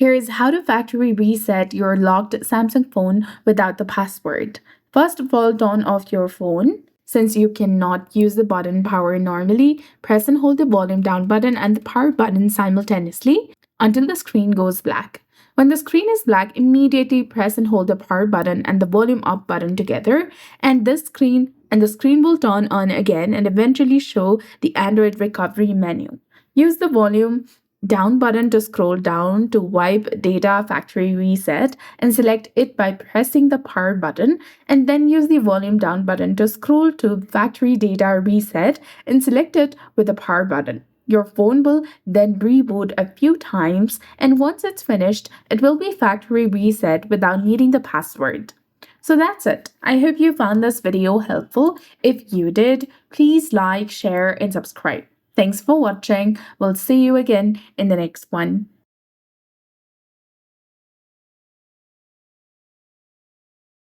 Here is how to factory reset your locked Samsung phone without the password. First of all, turn off your phone. Since you cannot use the button power normally, press and hold the volume down button and the power button simultaneously until the screen goes black. When the screen is black, immediately press and hold the power button and the volume up button together, and the screen will turn on again and eventually show the Android recovery menu. Use the volume down button to scroll down to wipe data factory reset and select it by pressing the power button, and then use the volume down button to scroll to factory data reset and select it with the power button. Your phone will then reboot a few times, and once it's finished, it will be factory reset without needing the password. So that's it. I hope you found this video helpful. If you did, please like, share, and subscribe. Thanks for watching. We'll see you again in the next one.